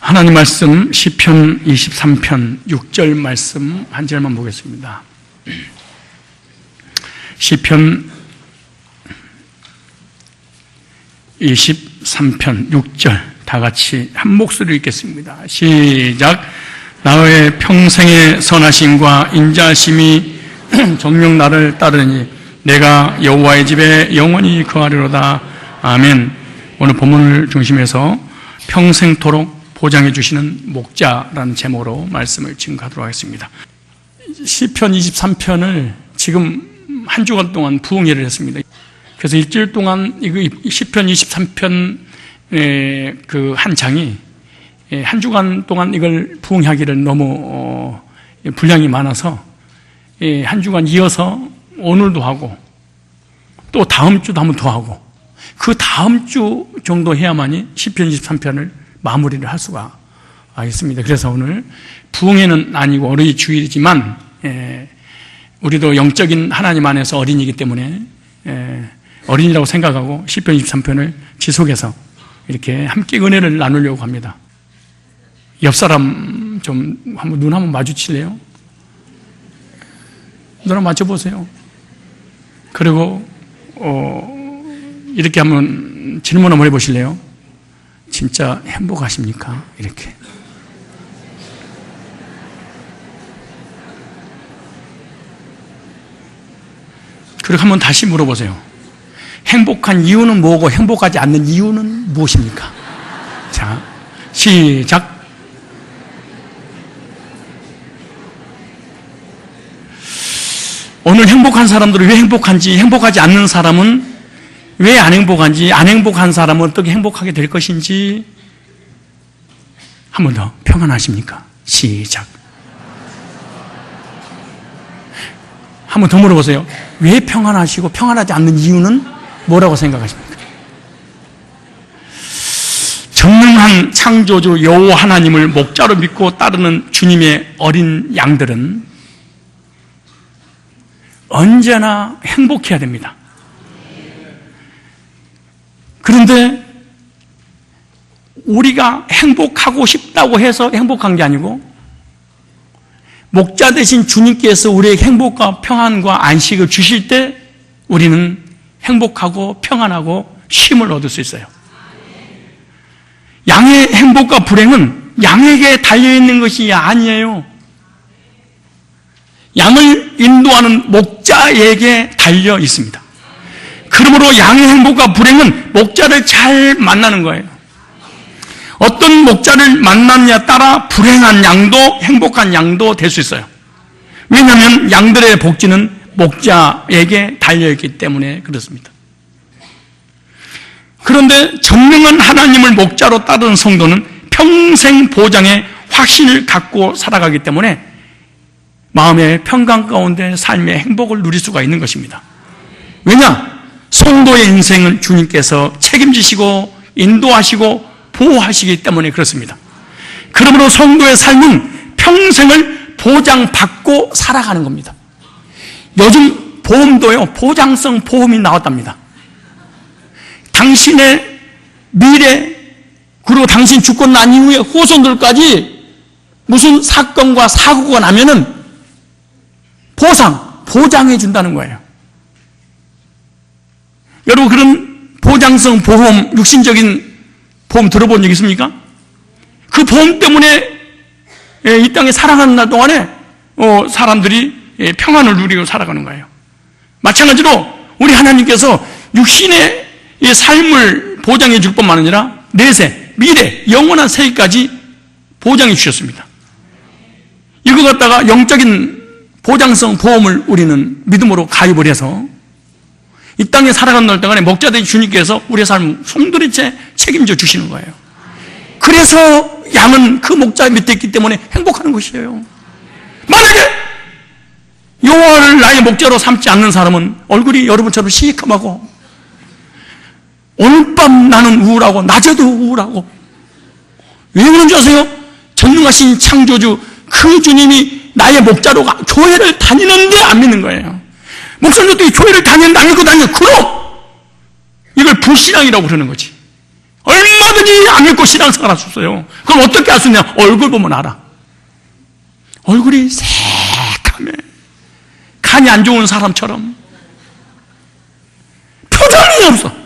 하나님 말씀 시편 23편 6절 말씀 한 절만 보겠습니다. 시편 23편 6절 다 같이 한 목소리로 읽겠습니다. 시작. 나의 평생의 선하심과 인자심이 정녕 나를 따르니 내가 여호와의 집에 영원히 거하리로다. 아멘. 오늘 본문을 중심해서 평생토록 보장해 주시는 목자라는 제목으로 말씀을 증거하도록 하겠습니다. 시편 23편을 지금 한 주간 동안 부흥회를 했습니다. 그래서 일주일 동안 이거 시편 23편 그 한 장이 한 주간 동안 이걸 부흥하기를 너무 분량이 많아서 한 주간 이어서 오늘도 하고 또 다음 주도 한번 더 하고 그 다음 주 정도 해야만이 시편 23편을 마무리를 할 수가 있습니다. 그래서 오늘 부흥회는 아니고 어린이 주일이지만 우리도 영적인 하나님 안에서 어린이기 때문에 어린이라고 생각하고 시편 23편을 지속해서 이렇게 함께 은혜를 나누려고 합니다. 옆 사람 좀 눈 한번 마주칠래요? 눈 한번 맞춰보세요. 그리고 이렇게 한번 질문 한번 해보실래요? 진짜 행복하십니까? 이렇게. 그리고 한번 다시 물어보세요. 행복한 이유는 뭐고 행복하지 않는 이유는 무엇입니까? 자, 시작. 오늘 행복한 사람들은 왜 행복한지, 행복하지 않는 사람은 왜 안 행복한지, 안 행복한 사람은 어떻게 행복하게 될 것인지 한 번 더. 평안하십니까? 시작. 한 번 더 물어보세요. 왜 평안하시고 평안하지 않는 이유는 뭐라고 생각하십니까? 전능한 창조주 여호와 하나님을 목자로 믿고 따르는 주님의 어린 양들은 언제나 행복해야 됩니다. 그런데 우리가 행복하고 싶다고 해서 행복한 게 아니고 목자 되신 주님께서 우리에게 행복과 평안과 안식을 주실 때 우리는 행복하고 평안하고 쉼을 얻을 수 있어요. 양의 행복과 불행은 양에게 달려있는 것이 아니에요. 양을 인도하는 목자에게 달려 있습니다. 그러므로 양의 행복과 불행은 목자를 잘 만나는 거예요. 어떤 목자를 만났냐에 따라 불행한 양도 행복한 양도 될 수 있어요. 왜냐하면 양들의 복지는 목자에게 달려있기 때문에 그렇습니다. 그런데 전능한 하나님을 목자로 따르는 성도는 평생 보장의 확신을 갖고 살아가기 때문에 마음의 평강 가운데 삶의 행복을 누릴 수가 있는 것입니다. 왜냐? 성도의 인생을 주님께서 책임지시고 인도하시고 보호하시기 때문에 그렇습니다. 그러므로 성도의 삶은 평생을 보장받고 살아가는 겁니다. 요즘 보험도요, 보장성 보험이 나왔답니다. 당신의 미래, 그리고 당신 죽고 난 이후에 후손들까지 무슨 사건과 사고가 나면은 보장해 준다는 거예요. 여러분, 그런 보장성 보험, 육신적인 보험 들어본 적 있습니까? 그 보험 때문에 이 땅에 살아가는 날 동안에 사람들이 평안을 누리고 살아가는 거예요. 마찬가지로 우리 하나님께서 육신의 이 삶을 보장해 줄 뿐만 아니라 내세, 미래, 영원한 세계까지 보장해 주셨습니다. 이거 갖다가 영적인 보장성 보험을 우리는 믿음으로 가입을 해서 이 땅에 살아가는 날 동안에 목자된 주님께서 우리의 삶을 송두리째 책임져 주시는 거예요. 그래서 양은 그 목자 밑에 있기 때문에 행복하는 것이에요. 만약에 여호와를 나의 목자로 삼지 않는 사람은 얼굴이 여러분처럼 시커멓고 오늘 밤 나는 우울하고 낮에도 우울하고 왜 그런지 아세요? 전능하신 창조주 그 주님이 나의 목자로 교회를 다니는데 안 믿는 거예요. 목사님들이 교회를 다니는데 안 믿고 다니는 그럼 이걸 불신앙이라고 그러는 거지. 얼마나 얼마든지 안 믿고 신앙생활 할 수 있어요. 그럼 어떻게 할 수 있냐? 얼굴 보면 알아. 얼굴이 새카매. 간이 안 좋은 사람처럼. 표정이 없어.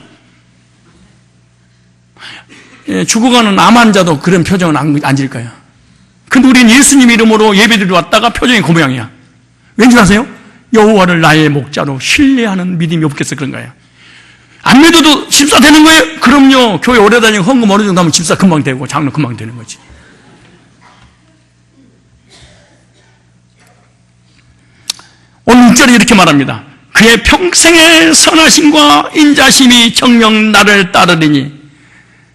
죽어가는 암 환자도 그런 표정은 안 질 거야. 근데 우리는 예수님 이름으로 예배드리러 왔다가 표정이 그 모양이야. 왠지 아세요? 여호와를 나의 목자로 신뢰하는 믿음이 없겠어 그런 거예요. 안 믿어도 집사 되는 거예요? 그럼요. 교회 오래 다니고 헌금 어느 정도 하면 집사 금방 되고 장로 금방 되는 거지. 오늘 6절에 이렇게 말합니다. 그의 평생의 선하심과 인자심이 정녕 나를 따르리니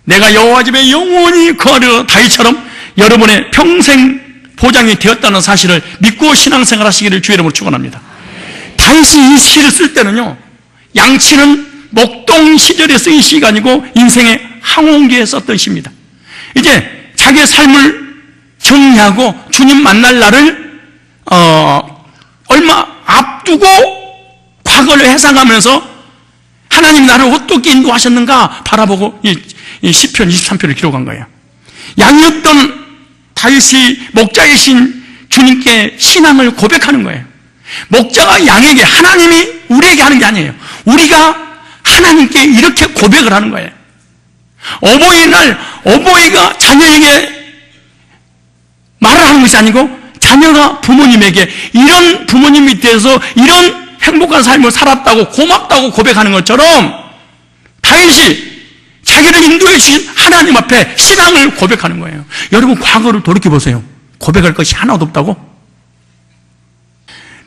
내가 여호와 집에 영원히 거하려. 다윗처럼 여러분의 평생 보장이 되었다는 사실을 믿고 신앙생활 하시기를 주의 이름으로 축원합니다. 다윗이 이 시를 쓸 때는요, 양치는 목동 시절에 쓴 시가 아니고 인생의 항원기에 썼던 시입니다. 이제 자기의 삶을 정리하고 주님 만날 날을 얼마 앞두고 과거를 회상하면서 하나님 나를 어떻게 인도하셨는가 바라보고 이 시편 23편을 기록한 거예요. 양이었던 다윗이 목자이신 주님께 신앙을 고백하는 거예요. 목자가 양에게, 하나님이 우리에게 하는 게 아니에요. 우리가 하나님께 이렇게 고백을 하는 거예요. 어버이날 어버이가 자녀에게 말을 하는 것이 아니고 자녀가 부모님에게 이런 부모님 밑에서 이런 행복한 삶을 살았다고 고맙다고 고백하는 것처럼 다윗이 자기를 인도해 주신 하나님 앞에 신앙을 고백하는 거예요. 여러분 과거를 돌이켜보세요. 고백할 것이 하나도 없다고?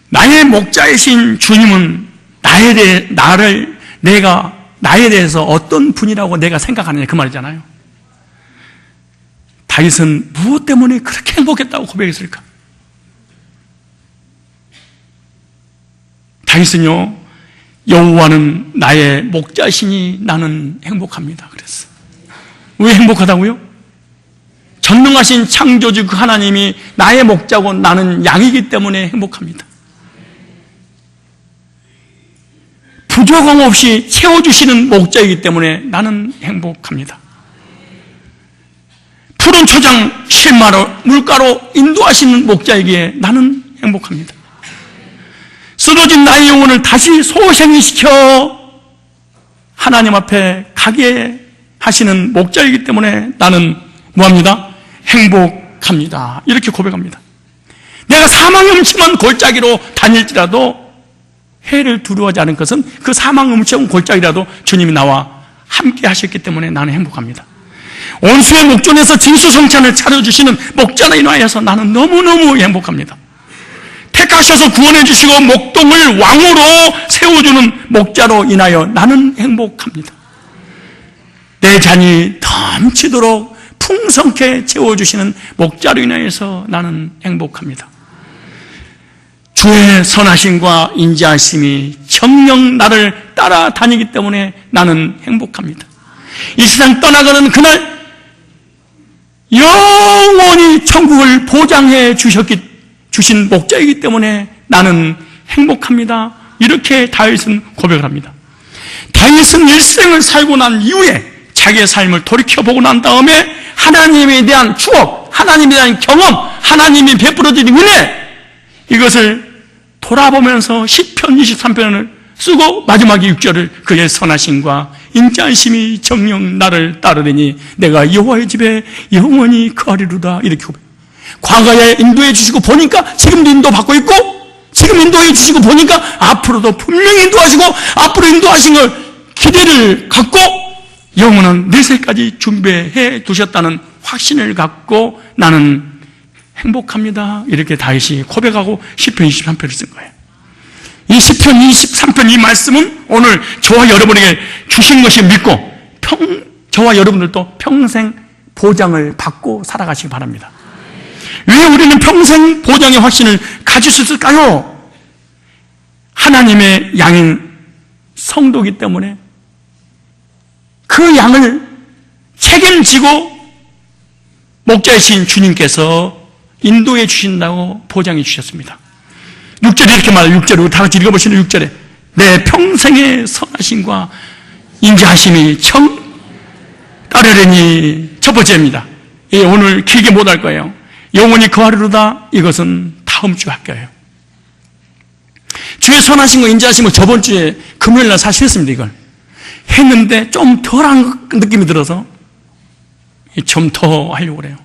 나의 목자이신 주님은 나에 대해서 어떤 분이라고 내가 생각하느냐 그 말이잖아요. 다윗은 무엇 때문에 그렇게 행복했다고 고백했을까? 다윗은요, 여호와는 나의 목자시니 나는 행복합니다. 그랬어. 왜 행복하다고요? 전능하신 창조주 그 하나님이 나의 목자고 나는 양이기 때문에 행복합니다. 부족함 없이 채워주시는 목자이기 때문에 나는 행복합니다. 푸른 초장 실마로 물가로 인도하시는 목자이기에 나는 행복합니다. 쓰러진 나의 영혼을 다시 소생시켜 하나님 앞에 가게 하시는 목자이기 때문에 나는 뭐합니다? 행복합니다. 이렇게 고백합니다. 내가 사망의 음침한 골짜기로 다닐지라도 해를 두려워하지 않은 것은 그 사망의 음침한 골짜기라도 주님이 나와 함께 하셨기 때문에 나는 행복합니다. 온수의 목전에서 진수성찬을 차려주시는 목자로 인하여서 나는 너무너무 행복합니다. 택하셔서 구원해 주시고 목동을 왕으로 세워주는 목자로 인하여 나는 행복합니다. 내 잔이 넘치도록 풍성케 채워주시는 목자로 인하여서 나는 행복합니다. 주의 선하심과 인자하심이 정녕 나를 따라다니기 때문에 나는 행복합니다. 이 세상 떠나가는 그날 영원히 천국을 보장해 주신 목자이기 때문에 나는 행복합니다. 이렇게 다윗은 고백을 합니다. 다윗은 일생을 살고 난 이후에 자기의 삶을 돌이켜보고 난 다음에 하나님에 대한 추억, 하나님에 대한 경험, 하나님이 베풀어주신 은혜, 이것을 돌아보면서 시편 23편을 쓰고 마지막에 6절을 그의 선하심과 인자하심이 정녕 나를 따르리니 내가 여호와의 집에 영원히 거하리로다. 이렇게 고백. 과거에 인도해 주시고 보니까 지금도 인도받고 있고, 지금 인도해 주시고 보니까 앞으로도 분명히 인도하시고, 앞으로 인도하신 걸 기대를 갖고 영원한 내세까지 준비해 두셨다는 확신을 갖고 나는 행복합니다. 이렇게 다윗이 고백하고 시편 23편을 쓴 거예요. 이 시편 23편 이 말씀은 오늘 저와 여러분에게 주신 것이 믿고 저와 여러분들도 평생 보장을 받고 살아가시기 바랍니다. 왜 우리는 평생 보장의 확신을 가질 수 있을까요? 하나님의 양인 성도이기 때문에 그 양을 책임지고 목자이신 주님께서 인도해 주신다고 보장해 주셨습니다. 6절에 이렇게 말해요. 6절에 다 같이 읽어보시는 6절에 내 평생의 선하심과 인자하심이 따르려니 첫 번째입니다. 예, 오늘 길게 못 할 거예요. 영원히 거하리로다. 이것은 다음 주 학교예요. 주의 선하신 거 인자하심을 저번 주에 금요일 날 사실 했습니다. 이걸 했는데 좀 덜한 느낌이 들어서 좀 더 하려고 그래요.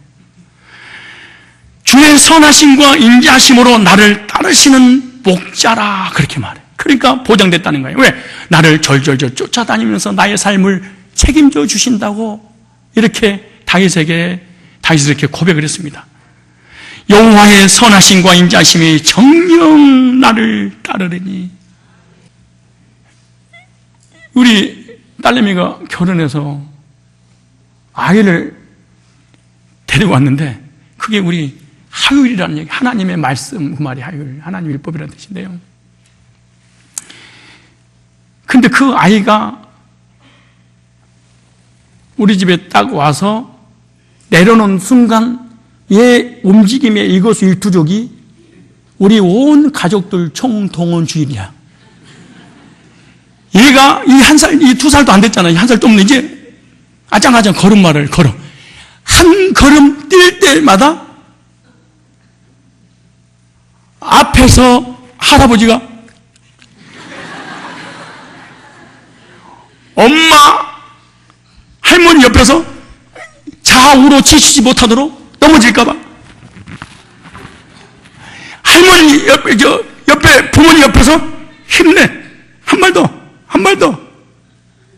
주의 선하심과 인자하심으로 나를 따르시는 목자라 그렇게 말해요. 그러니까 보장됐다는 거예요. 왜? 나를 절절절 쫓아다니면서 나의 삶을 책임져 주신다고 이렇게 다윗이 이렇게 고백을 했습니다. 여호와의 선하심과 인자하심이 정녕 나를 따르리니. 우리 딸내미가 결혼해서 아이를 데리고 왔는데 그게 우리 하율이라는 얘기, 하나님의 말씀, 그 말이 하율, 하나님 율법이라는 뜻인데요. 근데 그 아이가 우리 집에 딱 와서 내려놓은 순간 얘 움직임의 일거수일투족이 우리 온 가족들 총동원주의야. 얘가 이 2살도 안 됐잖아요. 1살도 없는 이제 아장아장 걸음마를 걸어. 한 걸음 뛸 때마다 앞에서 할아버지가 엄마, 할머니 옆에서 좌우로 치시지 못하도록 넘어질까봐. 할머니 옆에 부모님 옆에서 힘내. 한 발 더, 한 발 더.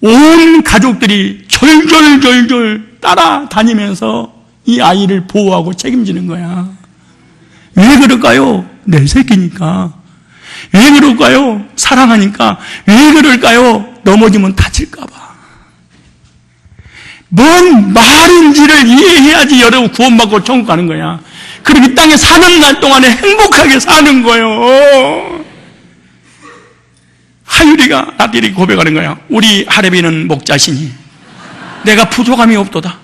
온 가족들이 절절절절 따라다니면서 이 아이를 보호하고 책임지는 거야. 왜 그럴까요? 내 새끼니까. 왜 그럴까요? 사랑하니까. 왜 그럴까요? 넘어지면 다칠까봐. 뭔 말인지를 이해해야지 여러분 구원받고 천국 가는 거야. 그리고 이 땅에 사는 날 동안에 행복하게 사는 거예요. 하율이가 나한테 이렇게 고백하는 거야. 우리 하레비는 목자시니 내가 부족함이 없도다.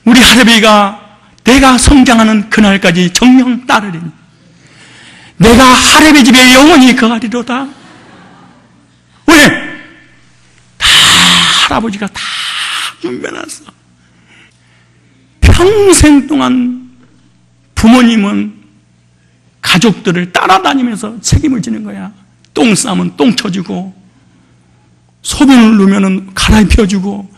우리 하레비가 내가 성장하는 그날까지 정녕 따르리니 내가 하레비 집에 영원히 거하리로다. 왜? 다 할아버지가 다 준비해놨어. 평생 동안 부모님은 가족들을 따라다니면서 책임을 지는 거야. 똥 싸면 똥 쳐주고 소변을 누면은 갈아입혀주고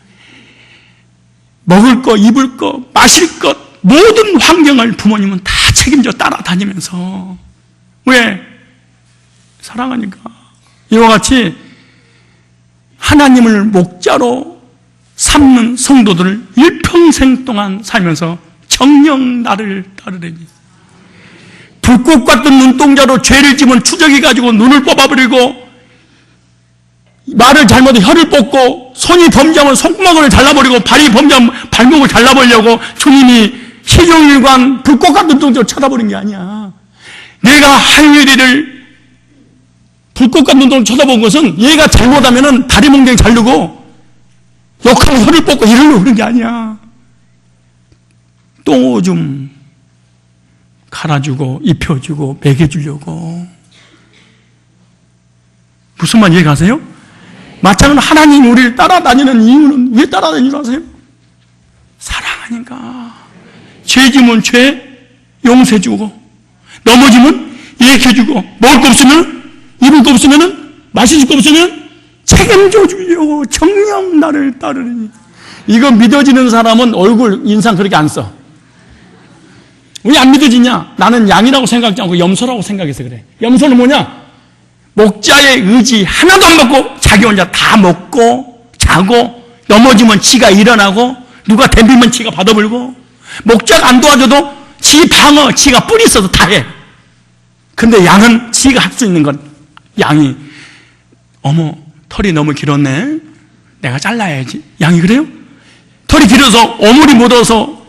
먹을 거, 입을 거, 마실 것 모든 환경을 부모님은 다 책임져 따라다니면서. 왜? 사랑하니까. 이와 같이 하나님을 목자로 삼는 성도들을 일평생 동안 살면서 정녕 나를 따르리니. 불꽃 같은 눈동자로 죄를 지면 추적이 가지고 눈을 뽑아버리고 말을 잘못해 혀를 뽑고 손이 범죄하면 손구멍을 잘라버리고 발이 범죄하면 발목을 잘라버리려고 주님이 시종일관 불꽃 같은 눈동자로 쳐다보는 게 아니야. 내가 하율이를 불꽃 같은 눈동자로 쳐다본 것은 얘가 잘못하면 다리 몽둥이 자르고 욕하고 혀를 뽑고 이러려고 그런 게 아니야. 똥오줌 갈아주고 입혀주고 먹여주려고. 무슨 말 이해가세요? 마찬가지로 하나님이 우리를 따라다니는 이유는 왜 따라다니는 줄 아세요? 사랑하니까. 죄 지면 죄 용서해주고 넘어지면 얘기해주고 먹을 거 없으면 입을 거 없으면 마실 거 없으면 책임져 주려고 정녕 나를 따르니. 이거 믿어지는 사람은 얼굴 인상 그렇게 안 써. 왜 안 믿어지냐? 나는 양이라고 생각하지 않고 염소라고 생각해서 그래. 염소는 뭐냐? 목자의 의지 하나도 안 받고 자기 혼자 다 먹고 자고 넘어지면 지가 일어나고 누가 덤비면 지가 받아물고 목자가 안 도와줘도 지 방어 지가 뿔이 있어도 다 해. 근데 양은 지가 할 수 있는 건 양이 어머 털이 너무 길었네. 내가 잘라야지. 양이 그래요? 털이 길어서 오물이 묻어서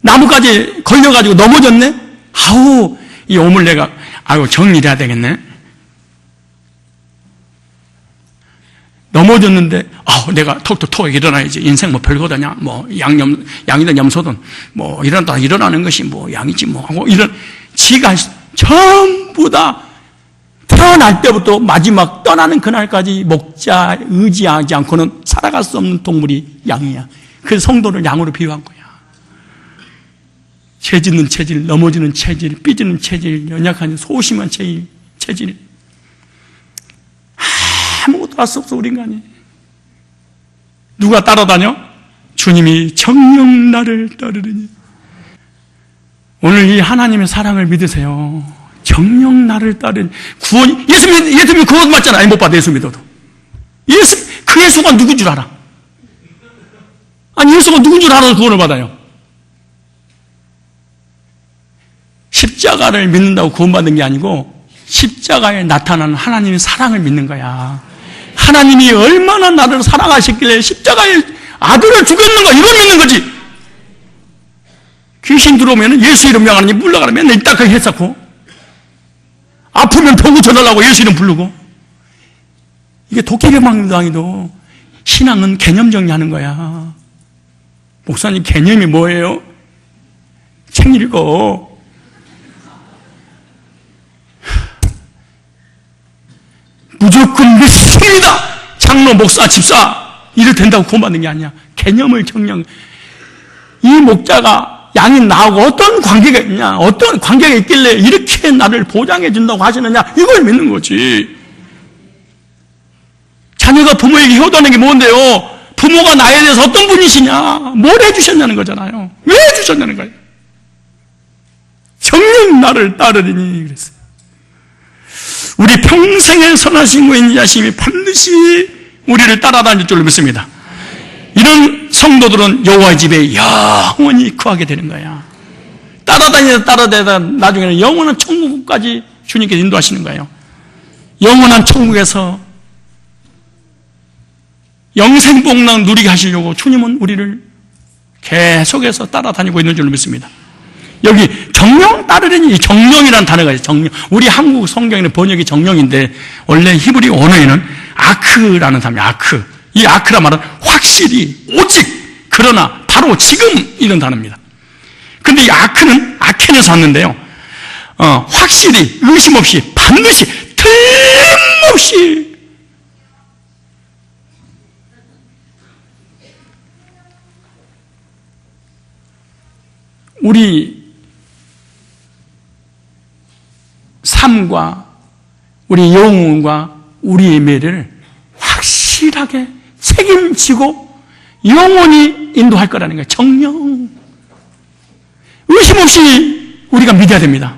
나무까지 걸려가지고 넘어졌네? 아우, 이 오물 내가, 아유, 정리를 해야 되겠네? 넘어졌는데, 아우, 내가 톡톡톡 일어나야지. 인생 뭐 별거다냐? 뭐, 양이든 염소든, 뭐, 일어나는 것이 뭐, 양이지 뭐, 하고, 지가 전부 다 태어날 때부터 마지막 떠나는 그날까지 목자 의지하지 않고는 살아갈 수 없는 동물이 양이야. 그래서 성도를 양으로 비유한 거야. 죄짓는 체질, 넘어지는 체질, 삐지는 체질, 연약한 소심한 체질. 아무것도 할 수 없어, 우리 인간이. 누가 따라다녀? 주님이 정녕 나를 따르리니. 오늘 이 하나님의 사랑을 믿으세요. 정녕 나를 따르니. 구원이, 예수 믿으면 구원 받잖아. 못 받아, 예수 믿어도. 그 예수가 누군 줄 알아? 아니, 예수가 누군 줄 알아서 구원을 받아요. 십자가를 믿는다고 구원받는 게 아니고 십자가에 나타나는 하나님의 사랑을 믿는 거야. 하나님이 얼마나 나를 사랑하셨길래 십자가에 아들을 죽였는가, 이걸 믿는 거지. 귀신 들어오면 예수 이름 명하니 물러가라 맨날 이따가 했었고, 아프면 병 고쳐달라고 예수 이름 부르고. 이게 도깨비방망이도 신앙은 개념 정리하는 거야. 목사님 개념이 뭐예요? 책 읽어. 무조건 믿습니다. 장로, 목사, 집사 이래 된다고 구원받는 게 아니야. 개념을 정령. 이 목자가 양이 나하고 어떤 관계가 있냐, 어떤 관계가 있길래 이렇게 나를 보장해 준다고 하시느냐, 이걸 믿는 거지. 자녀가 부모에게 효도하는 게 뭔데요? 부모가 나에 대해서 어떤 분이시냐, 뭘 해주셨냐는 거잖아요. 왜 해주셨냐는 거예요. 정녕 나를 따르리니 그랬어요. 우리 평생의 선하신 분 인자심이 반드시 우리를 따라다닐 줄로 믿습니다. 이런 성도들은 여호와의 집에 영원히 거하게 되는 거야. 따라다니다 나중에는 영원한 천국까지 주님께서 인도하시는 거예요. 영원한 천국에서 영생복락 누리게 하시려고 주님은 우리를 계속해서 따라다니고 있는 줄로 믿습니다. 여기 정령 따르려니, 정령이라는 단어가 있어요. 정령. 우리 한국 성경에는 번역이 정령인데 원래 히브리 언어에는 아크라는 단어입니다. 아크. 이 아크란 말은 확실히, 오직, 그러나, 바로, 지금 이런 단어입니다. 근데 이 아크는 아켄에서 왔는데요. 확실히, 의심 없이, 반드시, 틀림없이 우리 삶과 우리 영혼과 우리의 미래를 확실하게 책임지고 영원히 인도할 거라는 거예요. 정령. 의심 없이 우리가 믿어야 됩니다.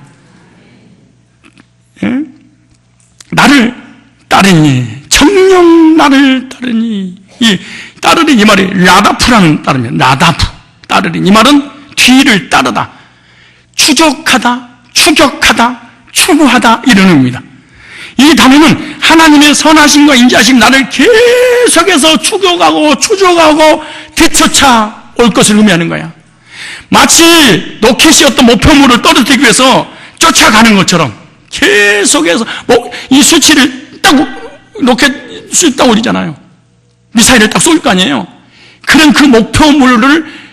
예? 나를 따르니, 정령 나를 따르니. 이 따르니 이 말이 라다프라는 단어입니다. 라다프. 따르니 이 말은 뒤를 따르다, 추적하다, 추격하다, 추구하다 이런 의미입니다. 이 단어는 하나님의 선하심과 인자심, 나를 계속해서 추격하고 추적하고 뒤쫓아 올 것을 의미하는 거야. 마치 로켓이 어떤 목표물을 떨어뜨리기 위해서 쫓아가는 것처럼 계속해서 이 수치를 딱 로켓 수치 딱 올리잖아요. 미사일을 딱 쏠 거 아니에요. 그런 그 목표물을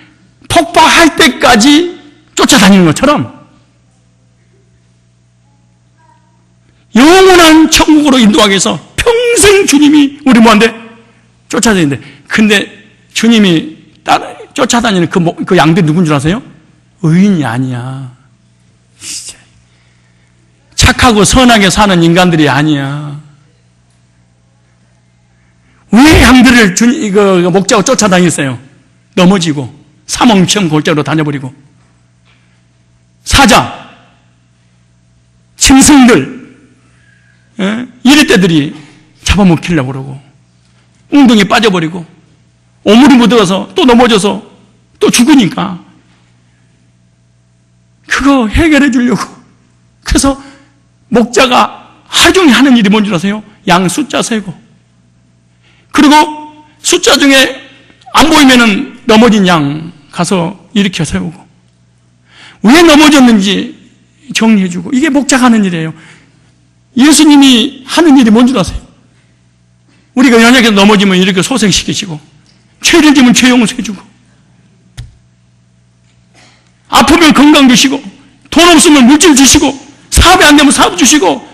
폭파할 때까지 쫓아다니는 것처럼 영원한 천국으로 인도하기 위해서 평생 주님이 우리 뭐한테 쫓아다니는데, 근데 주님이 쫓아다니는 그 양들이 누군 줄 아세요? 의인이 아니야. 진짜. 착하고 선하게 사는 인간들이 아니야. 왜 양들을 목자가 쫓아다녔어요? 넘어지고 사멍치형 골짜기로 다녀버리고, 사자, 짐승들, 이럴 때들이 잡아먹히려고 그러고, 웅덩이 빠져버리고, 오물이 묻어서 또 넘어져서 또 죽으니까, 그거 해결해 주려고. 그래서 목자가 하루 종일 하는 일이 뭔지 아세요? 양 숫자 세고, 그리고 숫자 중에 안 보이면은 넘어진 양 가서 일으켜 세우고, 왜 넘어졌는지 정리해주고, 이게 목자가 하는 일이에요. 예수님이 하는 일이 뭔 줄 아세요? 우리가 연약해서 넘어지면 이렇게 소생시키시고, 죄를 지면 죄 용서해주고, 아프면 건강 주시고, 돈 없으면 물질 주시고, 사업이 안 되면 사업 주시고,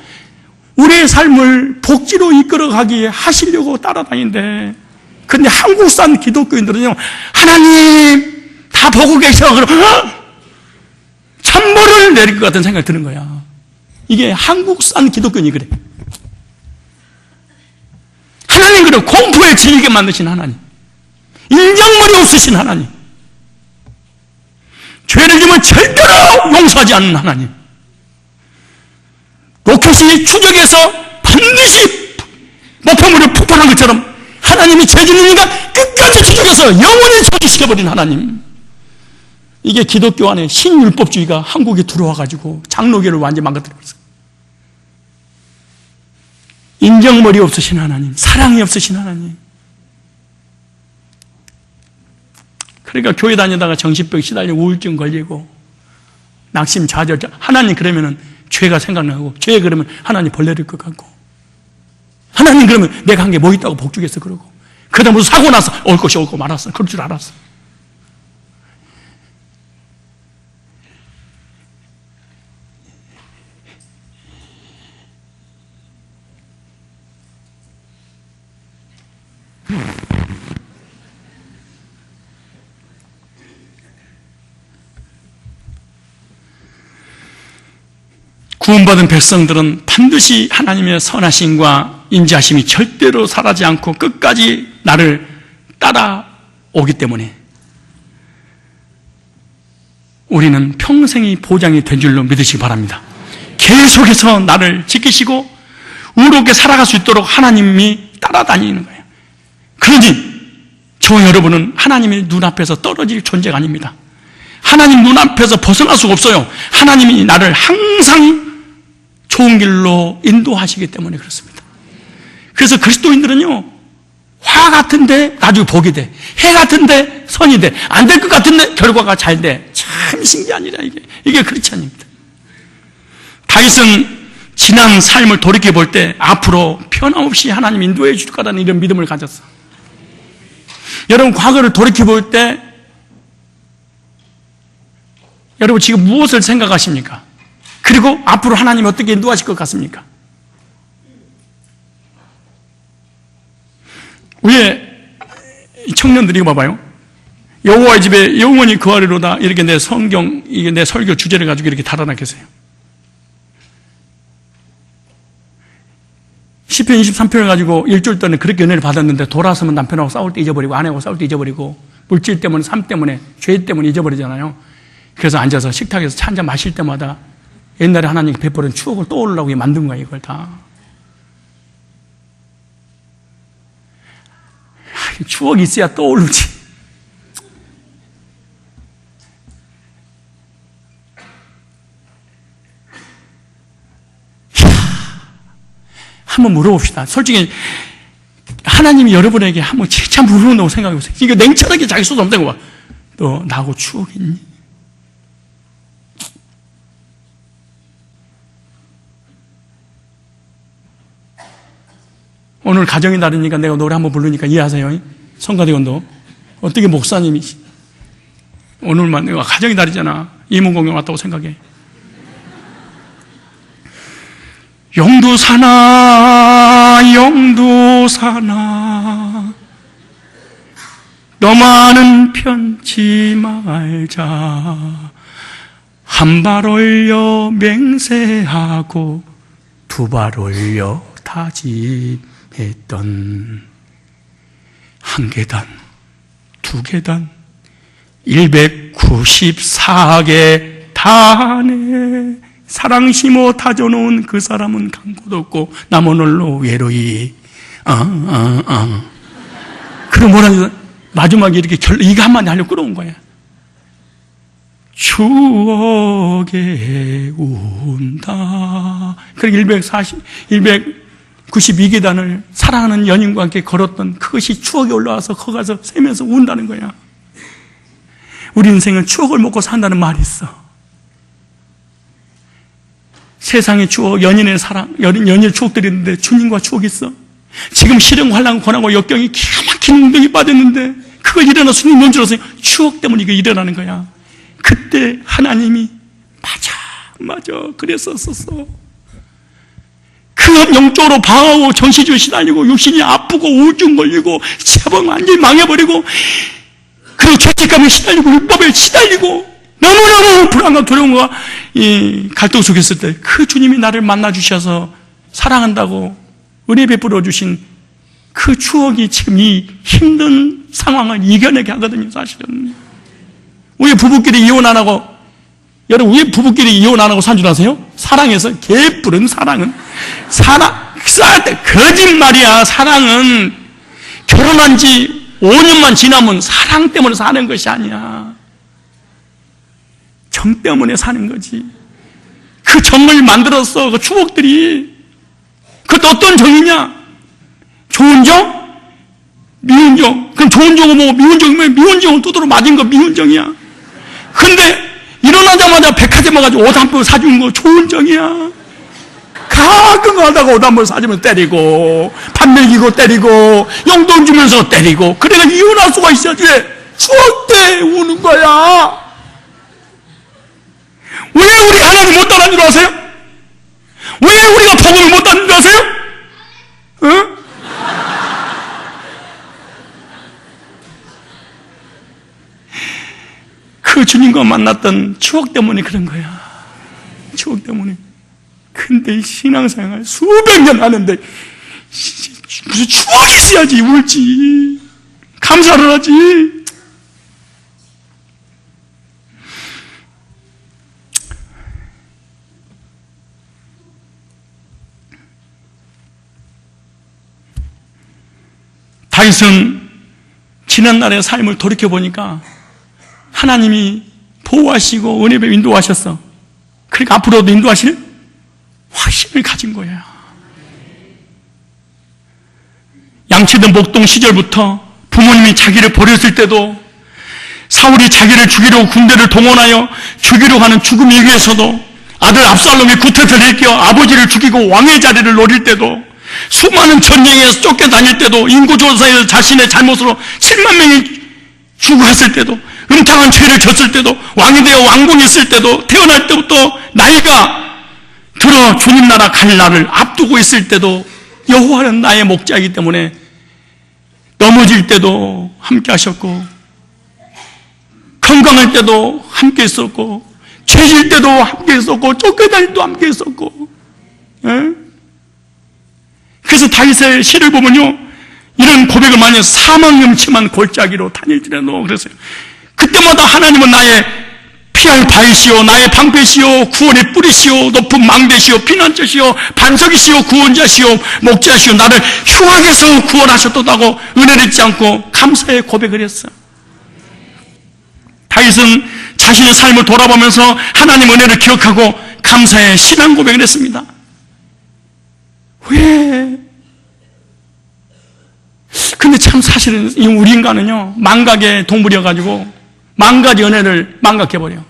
우리의 삶을 복지로 이끌어가기에 하시려고 따라다니는데, 근데 한국산 기독교인들은요, 하나님 다 보고 계셔. 그럼 천벌을 내릴 것 같은 생각이 드는 거야. 이게 한국산 기독교인이 그래. 하나님 그래, 공포에 질리게 만드신 하나님, 인정머리 없으신 하나님, 죄를 지면 절대로 용서하지 않는 하나님, 로켓이 추적해서 반드시 목표물을 폭발한 것처럼 하나님이 죄 짓는 인간 끝까지 추적해서 영원히 저지시켜버린 하나님. 이게 기독교 안에 신율법주의가 한국에 들어와가지고 장로교를 완전히 망가뜨려버렸어요. 인정머리 없으신 하나님, 사랑이 없으신 하나님. 그러니까 교회 다니다가 정신병 시달려 우울증 걸리고 낙심 좌절. 하나님 그러면은 죄가 생각나고, 죄 그러면 하나님 벌 내릴 것 같고, 하나님 그러면 내가 한 게 뭐 있다고 복주겠어 그러고, 그러다 무슨 사고 나서 올 것이 옳고 말았어. 그럴 줄 알았어. 구원받은 백성들은 반드시 하나님의 선하심과 인자하심이 절대로 사라지지 않고 끝까지 나를 따라오기 때문에 우리는 평생이 보장이 된 줄로 믿으시기 바랍니다. 계속해서 나를 지키시고 의롭게 살아갈 수 있도록 하나님이 따라다니는 거예요. 그러니 저 여러분은 하나님의 눈앞에서 떨어질 존재가 아닙니다. 하나님 눈앞에서 벗어날 수가 없어요. 하나님이 나를 항상 좋은 길로 인도하시기 때문에 그렇습니다. 그래서 그리스도인들은요, 화 같은데 나중에 복이 돼, 해 같은데 선이 돼, 안 될 것 같은데 결과가 잘 돼. 참 신기한 일이야. 이게 크리스찬입니다. 다윗은 지난 삶을 돌이켜 볼 때 앞으로 변함없이 하나님 인도해 줄 거라는 이런 믿음을 가졌어. 여러분 과거를 돌이켜 볼 때 여러분 지금 무엇을 생각하십니까? 그리고 앞으로 하나님이 어떻게 인도하실 것 같습니까? 위에 청년들이 봐봐요. 여호와의 집에 영원히 거하리로다. 이렇게 내 성경, 이게 내 설교 주제를 가지고 이렇게 달아놨겠어요. 시편 23편을 가지고 일주일 동안에 그렇게 은혜를 받았는데 돌아서면 남편하고 싸울 때 잊어버리고 아내하고 싸울 때 잊어버리고 물질 때문에 삶 때문에 죄 때문에 잊어버리잖아요. 그래서 앉아서 식탁에서 차 한잔 마실 때마다 옛날에 하나님이 베풀은 추억을 떠올리려고 만든 거야, 이걸 다. 추억이 있어야 떠오르지. 한번 물어봅시다. 솔직히 하나님이 여러분에게 한번 진짜 물어본다고 생각해보세요. 이거 냉철하게 자기 소도 없는 거 봐. 너 나하고 추억 있니? 오늘 가정의 날이니까 내가 노래 한번 부르니까 이해하세요. 성가대원도 어떻게 목사님이 오늘만 내가 가정의 날이잖아. 이문공연 왔다고 생각해. 영두사나 영두사나 너만은 편치 말자. 한 발 올려 맹세하고 두 발 올려 다짐했던 한 계단, 두 계단, 194개 단에 사랑 심어 다져놓은 그 사람은 간 곳 없고 남은 홀로 외로이 그럼 뭐라 마지막에 이렇게 이거 한마디 하려고 끌어온 거야. 추억에 운다. 그러니까 192계단을 사랑하는 연인과 함께 걸었던 그것이 추억이 올라와서 거기 가서 세면서 운다는 거야. 우리 인생은 추억을 먹고 산다는 말이 있어. 세상의 추억, 연인의 사랑, 연인의 추억들이 있는데 주님과 추억이 있어. 지금 실형, 환난, 고난과 역경이 기가 막힌 운동이 빠졌는데 그거 일어나 주님 뭔 줄 알았어요? 추억 때문에 이거 일어나는 거야. 그때 하나님이 맞아 그랬었어. 그 그 영적으로 방황하고 정신줄 시달리고 육신이 아프고 우울증 걸리고 세번 완전히 망해버리고 그리고 죄책감에 시달리고 율법에 시달리고 너무너무 불안과 두려움과 이 갈등 속에 있을 때 그 주님이 나를 만나 주셔서 사랑한다고 은혜 베풀어 주신 그 추억이 지금 이 힘든 상황을 이겨내게 하거든요, 사실은. 왜 부부끼리 이혼 안 하고, 여러분, 왜 부부끼리 이혼 안 하고 산 줄 아세요? 사랑해서. 개뿔은 사랑은. 싸울 때, 거짓말이야. 사랑은 결혼한 지 5년만 지나면 사랑 때문에 사는 것이 아니야. 정 때문에 사는 거지. 그 정을 만들었어. 그 추억들이. 그것도 어떤 정이냐? 좋은 정? 미운 정. 그럼 좋은 정은 뭐고 미운 정이면 미운 정은 두드러 맞은 거 미운 정이야. 근데 일어나자마자 백화점 와가지고 옷 한 벌 사주는 거 좋은 정이야. 가끔 가다가 옷 한 벌 사주면 때리고 밥 먹이고 때리고 용돈 주면서 때리고 그래가 이혼할 수가 있어야지. 추억 때 우는 거야. 왜 우리가 하나님 못 따르는 줄 아세요? 왜 우리가 복음을 못 따르는 줄 아세요? 응? 그 주님과 만났던 추억 때문에 그런 거야. 추억 때문에. 근데 신앙생활 수백 년 하는데 무슨 추억이 있어야지 울지. 감사를 하지. 다윗은 지난날의 삶을 돌이켜보니까 하나님이 보호하시고 은혜에 인도하셨어. 그러니까 앞으로도 인도하실 확신을 가진 거야. 양치던 목동 시절부터 부모님이 자기를 버렸을 때도 사울이 자기를 죽이려고 군대를 동원하여 죽이려고 하는 죽음 위기에서도 아들 압살롬이 구태타를 일으켜 아버지를 죽이고 왕의 자리를 노릴 때도 수많은 전쟁에서 쫓겨다닐 때도 인구조사에서 자신의 잘못으로 7만 명이 죽어갔을 때도 음탕한 죄를 졌을 때도 왕이 되어 왕궁에 있을 때도 태어날 때부터 나이가 들어 주님 나라 갈 날을 앞두고 있을 때도 여호와는 나의 목자이기 때문에 넘어질 때도 함께 하셨고 건강할 때도 함께 있었고 죄질 때도 함께 있었고 쫓겨다닐 때도 함께 있었고. 그래서 다윗의 시를 보면요 이런 고백을 많이 해서 사망염치만 골짜기로 다닐지라도 그랬어요. 그때마다 하나님은 나의 피할 바위시오 나의 방패시오 구원의 뿌리시오 높은 망대시오 피난처시오 반석이시오 구원자시오 목자시오 나를 흉악에서 구원하셨다고 은혜를 잊지 않고 감사의 고백을 했어요. 다윗은 자신의 삶을 돌아보면서 하나님 은혜를 기억하고 감사의 신앙 고백을 했습니다. 왜? 근데 참 사실은 우리 인간은요 망각의 동물이어가지고 망가지 은혜를 망각해버려.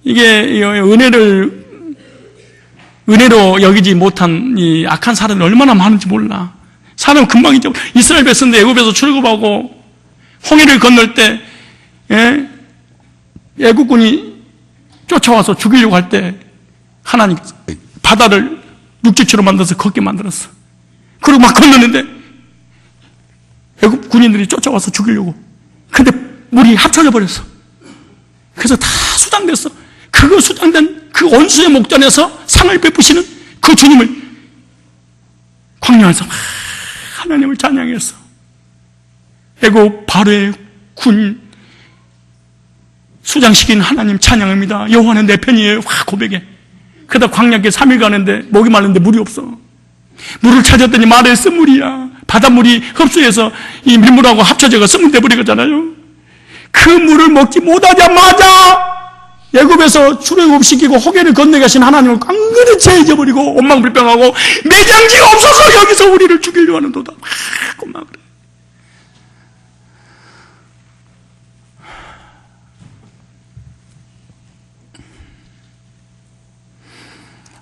이게 은혜로 여기지 못한 이 악한 사람이 얼마나 많은지 몰라. 사람은 금방 잊어. 이스라엘 백성들 애굽에서 출굽하고 홍해를 건널 때 애국군이 쫓아와서 죽이려고 할 때 하나님 바다를 육지처럼 만들어서 걷게 만들었어. 그리고 막 건너는데 애국 군인들이 쫓아와서 죽이려고. 근데 물이 합쳐져 버렸어. 그래서 다 수장됐어. 그거 수장된 그 원수의 목전에서 상을 베푸시는 그 주님을 광야에서 하나님을 찬양했어. 애국 바로의 군 수장시킨 하나님 찬양합니다. 여호와는 내 편이에요. 고백해. 그러다 광야에 3일 가는데 목이 마른데 물이 없어. 물을 찾았더니 말에 쓴물이야. 바닷물이 흡수해서 이 밀물하고 합쳐져서 쓴물 돼버리거든요. 그 물을 먹지 못하자마자 애굽에서 출애굽시키고 홍해를 건너게 하신 하나님을 깡그리 죄져버리고 원망불평하고 매장지가 없어서 여기서 우리를 죽이려고 하는도다. 막 그래.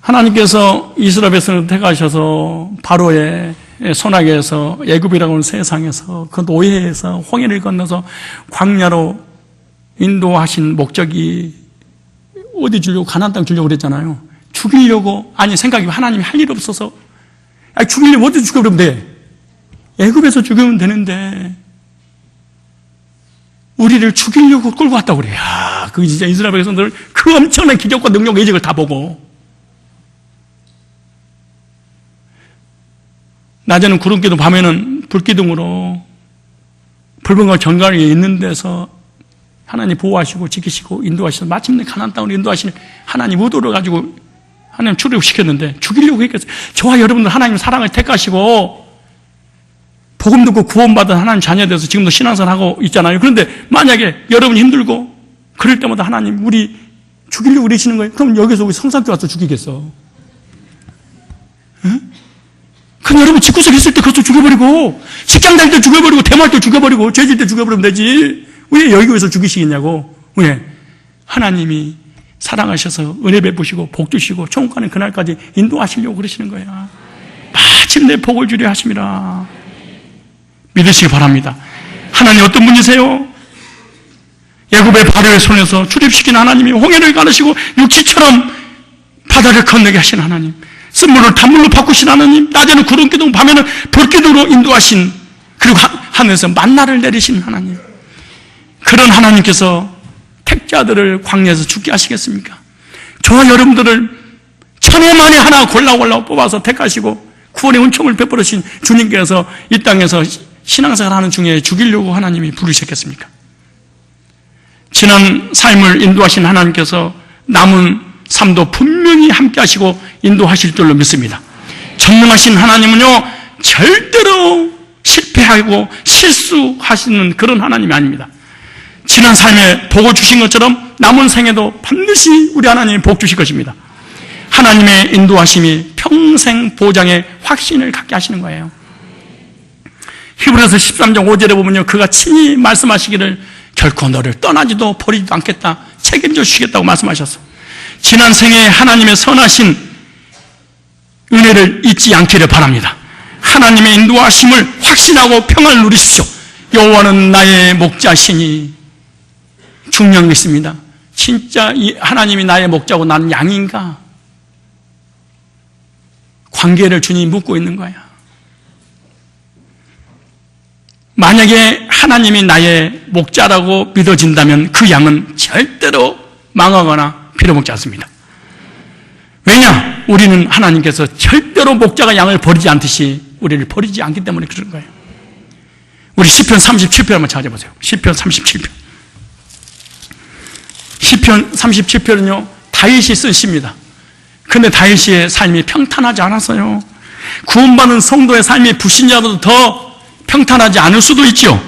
하나님께서 이스라엘 백성을 택하셔서 바로의 손아귀에서 애굽이라고 하는 세상에서 그 노예에서 홍해를 건너서 광야로 인도하신 목적이 어디 주려고 가나안 땅 주려고 그랬잖아요. 죽이려고, 아니, 생각이 하나님이 할 일 없어서, 아니, 죽이려면 어디서 죽여버리면 돼? 애굽에서 죽이면 되는데, 우리를 죽이려고 끌고 왔다고 그래. 야, 그 진짜 이스라엘 백성들 그 엄청난 기적과 능력, 예적을 다 보고, 낮에는 구름기둥, 밤에는 불기둥으로 불병과 정갈에 있는 데서 하나님 보호하시고 지키시고 인도하셔서 마침내 가나안 땅으로 인도하시는 하나님 의도를 가지고 하나님 출애굽시켰는데 죽이려고 했겠어요. 저와 여러분들 하나님 사랑을 택하시고 복음 듣고 구원받은 하나님 자녀 돼서 지금도 신앙생활 하고 있잖아요. 그런데 만약에 여러분이 힘들고 그럴 때마다 하나님 우리 죽이려고 그러시는 거예요. 그럼 여기서 우리 성산교 와서 죽이겠어? 응? 그럼 여러분 집구석 있을 때 그것도 죽여버리고 직장 다닐 때 죽여버리고 대모할 때 죽여버리고 죄질 때 죽여버리면 되지. 왜 여기서 죽이시겠냐고. 왜? 하나님이 사랑하셔서 은혜 베푸시고 복 주시고 천국 가는 그날까지 인도하시려고 그러시는 거야. 마침내 복을 주려 하심이라. 믿으시기 바랍니다. 하나님 어떤 분이세요? 애굽의 바로의 손에서 출입시킨 하나님이 홍해를 가르시고 육지처럼 바다를 건너게 하신 하나님, 쓴물을 단물로 바꾸신 하나님, 낮에는 구름기둥, 밤에는 불기둥으로 인도하신, 그리고 하늘에서 만나를 내리신 하나님, 그런 하나님께서 택자들을 광야에서 죽게 하시겠습니까? 저와 여러분들을 천에 만에 하나 골라 뽑아서 택하시고 구원의 은총을 베풀으신 주님께서 이 땅에서 신앙생활 하는 중에 죽이려고 하나님이 부르셨겠습니까? 지난 삶을 인도하신 하나님께서 남은 삶도 분명히 함께 하시고 인도하실 줄로 믿습니다. 전능하신 하나님은요, 절대로 실패하고 실수하시는 그런 하나님이 아닙니다. 지난 삶에 복을 주신 것처럼 남은 생에도 반드시 우리 하나님이 복 주실 것입니다. 하나님의 인도하심이 평생 보장의 확신을 갖게 하시는 거예요. 히브리서 13장 5절에 보면요, 그가 친히 말씀하시기를 결코 너를 떠나지도 버리지도 않겠다, 책임져 주시겠다고 말씀하셨어. 지난 생에 하나님의 선하신 은혜를 잊지 않기를 바랍니다. 하나님의 인도하심을 확신하고 평안을 누리십시오. 여호와는 나의 목자시니. 중요한 게 있습니다. 진짜 이 하나님이 나의 목자고 나는 양인가? 관계를 주님이 묻고 있는 거야. 만약에 하나님이 나의 목자라고 믿어진다면 그 양은 절대로 망하거나 빌어먹지 않습니다. 왜냐? 우리는 하나님께서 절대로 목자가 양을 버리지 않듯이 우리를 버리지 않기 때문에 그런 거예요. 우리 시편 37편 한번 찾아보세요. 시편 37편. 시편 37편은요, 다윗이 쓴 시입니다. 근데 다윗의 삶이 평탄하지 않았어요. 구원받은 성도의 삶이 불신자보다 더 평탄하지 않을 수도 있죠.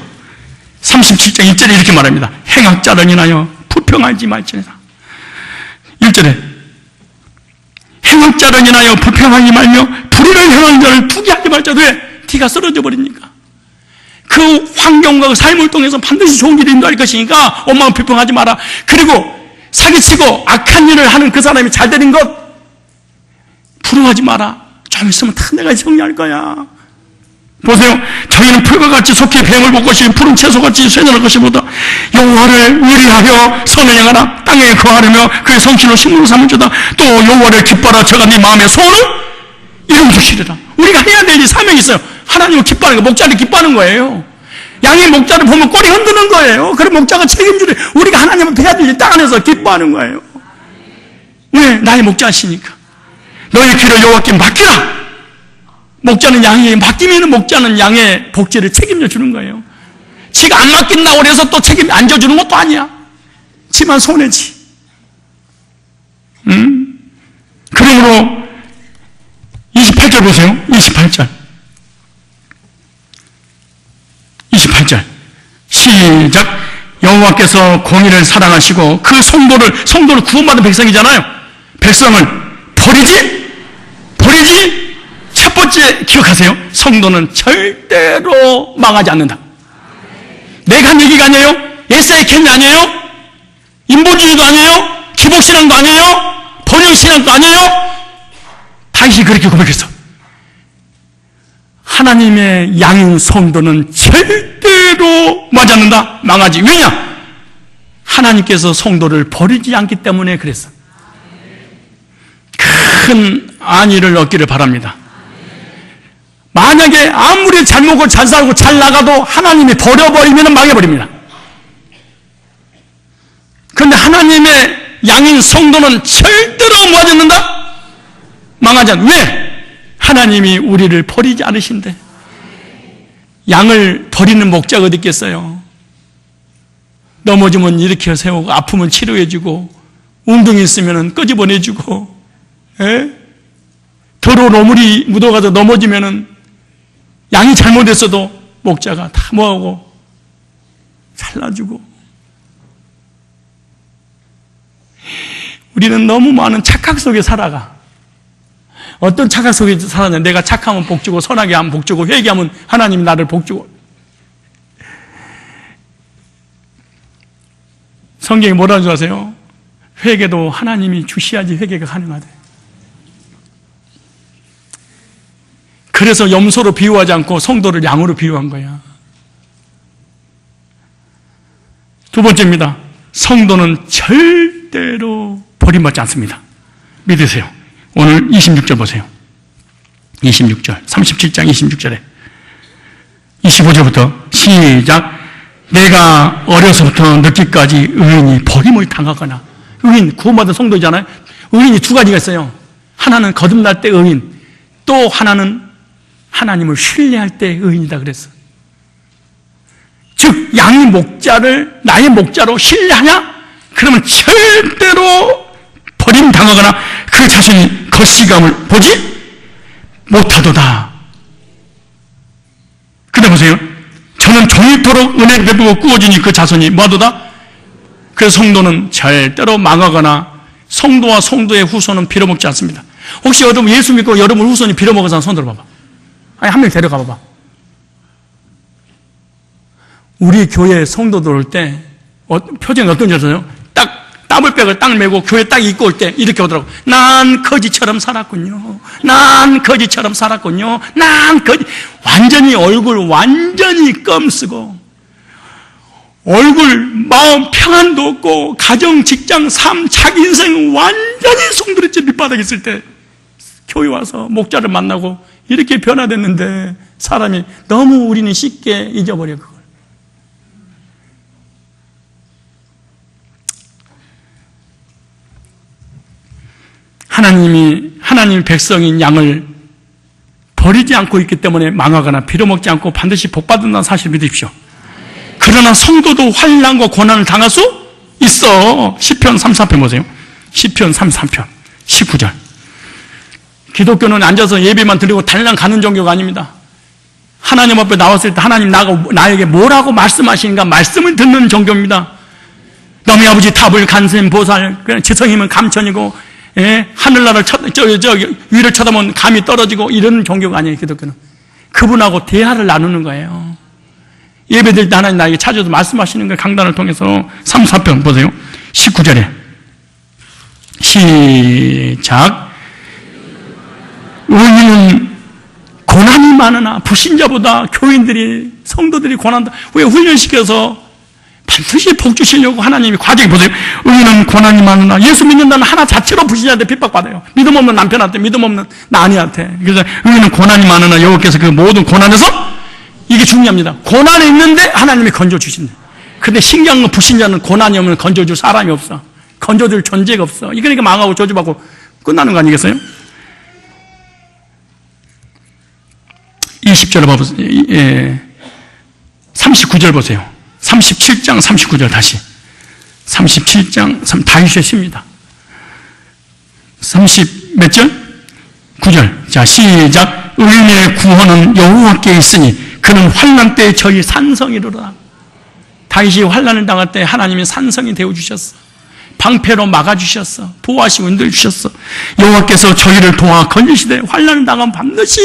37장 1절에 이렇게 말합니다. 행악자를 인하여 불평하지 말지니라. 1절에 행악자를 인하여 불평하지 말며 불의를 행하는 자를 투기하지 말자. 왜? 티가 쓰러져 버리니까. 그 환경과 그 삶을 통해서 반드시 좋은 일이 인도할 것이니까 엄마가 불평하지 마라. 그리고 사기치고 악한 일을 하는 그 사람이 잘 되는 것 부러워하지 마라. 좀 있으면 다 내가 정리할 거야. 보세요. 저희는 풀과 같이 속히 뱀을 볼 것이 푸른 채소같이 쇠뇌할 것이보다 여호와를 의리하여 선을 행하라. 땅에 거하려며 그의 성실로 식물을 삼을 주다. 또 여호와를 기뻐하라. 저가 네 마음의 소원을 이루어 주시리라. 우리가 해야 될 일 사명이 있어요. 하나님을 기뻐하는 거, 목자를 기뻐하는 거예요. 양의 목자를 보면 꼬리 흔드는 거예요. 그럼 목자가 책임지래. 우리가 하나님을 해야 될 일 땅 안에서 기뻐하는 거예요. 왜? 나의 목자시니까. 너의 귀를 여호와께 맡기라. 목자는 양에게 맡기면 목자는 양의 복지를 책임져 주는 거예요. 지가 안 맡긴다고 그래서 또 책임 안 져주는 것도 아니야. 지만 손해지. 그러므로 28절 보세요. 28절 시작. 여호와께서 공의를 사랑하시고 그 성도를 구원받은 백성이잖아요. 백성을 버리지 첫 번째 기억하세요. 성도는 절대로 망하지 않는다. 내가 한 얘기가 아니에요. 예사의 캠이 아니에요. 인본주의도 아니에요. 기복신앙도 아니에요. 번영신앙도 아니에요. 다윗이 그렇게 고백했어. 하나님의 양인 성도는 절대로 맞지 않는다. 망하지. 왜냐? 하나님께서 성도를 버리지 않기 때문에 그랬어. 큰 안위를 얻기를 바랍니다. 만약에 아무리 잘 먹고 잘 살고 잘 나가도 하나님이 버려버리면 망해버립니다. 그런데 하나님의 양인 성도는 절대로 못 잊는다? 망하지 않는다. 왜? 하나님이 우리를 버리지 않으신대. 양을 버리는 목자가 어디 있겠어요? 넘어지면 일으켜 세우고 아프면 치료해주고 웅덩이 있으면 끄집어내주고 더러운 오물이 묻어가서 넘어지면 양이 잘못했어도 목자가 다 뭐하고 잘라주고. 우리는 너무 많은 착각 속에 살아가. 어떤 착각 속에 살았냐? 내가 착하면 복주고 선하게 하면 복주고 회개하면 하나님이 나를 복주고. 성경이 뭐라는 줄 아세요? 회개도 하나님이 주셔야지 회개가 가능하대. 그래서 염소로 비유하지 않고 성도를 양으로 비유한 거야. 두 번째입니다. 성도는 절대로 버림받지 않습니다. 믿으세요. 오늘 26절 보세요. 26절, 37장 26절에 25절부터 시작. 내가 어려서부터 늦기까지 의인이 버림을 당하거나, 의인, 구원받은 성도잖아요. 의인이 두 가지가 있어요. 하나는 거듭날 때 의인, 또 하나는 하나님을 신뢰할 때 의인이다 그랬어. 즉 양의 목자를 나의 목자로 신뢰하냐? 그러면 절대로 버림당하거나 그 자신이 거시감을 보지 못하도다. 그래 보세요. 저는 종일토록 은혜 베푸고 꾸어지니 그 자손이 뭐하도다? 그래서 성도는 절대로 망하거나 성도와 성도의 후손은 빌어먹지 않습니다. 혹시 여러분 예수 믿고 여러분 후손이 빌어먹은 사람 손 들어봐봐. 아니 한 명 데려가 봐봐. 우리 교회 성도들 올 때 표정이 어떤지 아세요? 딱 따블백을 딱 메고 교회 딱 입고 올 때 이렇게 오더라고. 난 거지처럼 살았군요. 난 거지처럼 살았군요. 난 거지. 완전히 얼굴 완전히 껌쓰고 얼굴 마음 평안도 없고 가정 직장 삶 자기 인생 완전히 송두리째 밑바닥에 있을 때 교회 와서 목자를 만나고 이렇게 변화됐는데 사람이 너무 우리는 쉽게 잊어버려 그걸. 하나님 백성인 양을 버리지 않고 있기 때문에 망하거나 빌어먹지 않고 반드시 복받는다는 사실을 믿으십시오. 그러나 성도도 환난과 고난을 당할 수 있어. 시편 34편 보세요. 시편 33편 19절. 기독교는 앉아서 예배만 드리고 달랑 가는 종교가 아닙니다. 하나님 앞에 나왔을 때 하나님 나에게 뭐라고 말씀하시는가 말씀을 듣는 종교입니다. 너희 아버지 탑을 간샘 보살, 지성이면 감천이고, 하늘나라를 위를 쳐다보면 감이 떨어지고 이런 종교가 아니에요. 기독교는 그분하고 대화를 나누는 거예요. 예배드릴 때 하나님 나에게 찾아서 말씀하시는 거예요. 강단을 통해서. 34편 보세요. 19절에 시작. 의인은 고난이 많으나 불신자보다 교인들이 성도들이 고난다. 왜 훈련시켜서 반드시 복 주시려고 하나님이 과정이 보세요. 의인은 고난이 많으나 예수 믿는다는 하나 자체로 불신자한테 핍박받아요. 믿음 없는 남편한테, 믿음 없는 나니한테. 그래서 의인은 고난이 많으나 여호와께서 그 모든 고난에서 이게 중요합니다. 고난이 있는데 하나님이 건져주신다. 근데 신기한 건 불신자는 고난이 오면 건져줄 사람이 없어. 건져줄 존재가 없어. 그러니까 망하고 저주받고 끝나는 거 아니겠어요? 20절을 봐보세요. 39절 보세요. 37장 39절 다시. 37장 다윗의 시입니다. 30 몇 절? 9절. 자, 시작. 의인의 구원은 여호와께 있으니 그는 환난 때에 저희 산성이로다. 다윗이 환난을 당할 때 하나님이 산성이 되어주셨어. 방패로 막아주셨어. 보호하시고 인도해주셨어. 여호와께서 저희를 도와 건지시되 환난을 당하면 반드시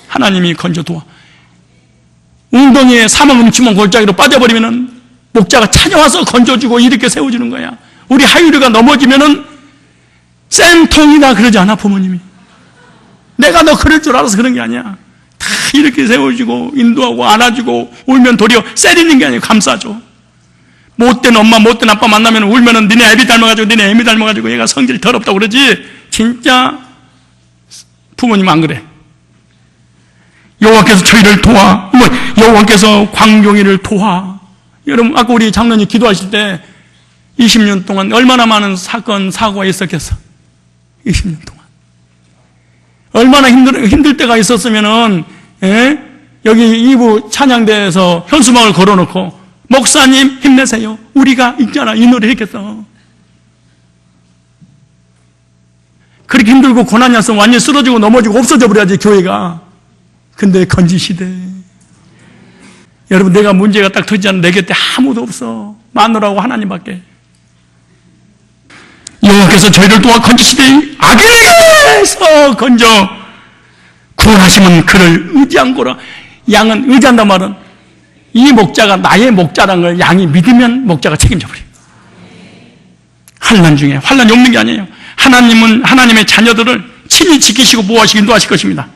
하나님이 건져 도와. 웅덩이에 사망 음침한 골짜기로 빠져버리면은 목자가 찾아와서 건져주고 이렇게 세워주는 거야. 우리 하율이가 넘어지면은 쌤통이다 그러지 않아 부모님이. 내가 너 그럴 줄 알아서 그런 게 아니야. 다 이렇게 세워주고 인도하고 안아주고 울면 도리어 세리는 게 아니고 감싸줘. 못된 엄마 못된 아빠 만나면 울면은 니네 애비 닮아가지고 니네 애미 닮아가지고 얘가 성질이 더럽다고 그러지 진짜 부모님 안 그래? 여호와께서 저희를 도와, 여호와께서 광종이를 도와. 여러분, 아까 우리 장로님 기도하실 때 20년 동안 얼마나 많은 사건, 사고가 있었겠어? 20년 동안. 얼마나 힘들 때가 있었으면은, 여기 2부 찬양대에서 현수막을 걸어놓고, 목사님 힘내세요. 우리가 있잖아. 이 노래 했겠어. 그렇게 힘들고 고난이 왔으면 완전히 쓰러지고 넘어지고 없어져 버려야지, 교회가. 근데 건지시대. 여러분, 내가 문제가 딱 터지지 않는 내 곁에 아무도 없어. 마누라고 하나님밖에. 여호와께서 저희를 도와 건지시되 악에게서 건져 구원하시면 그를 의지한 거라. 양은 의지한단 말은 이 목자가 나의 목자라는 걸 양이 믿으면 목자가 책임져 버려요. 환난 중에 환난이 없는 게 아니에요. 하나님은 하나님의 자녀들을 친히 지키시고 보호하시고 인도하실 것입니다.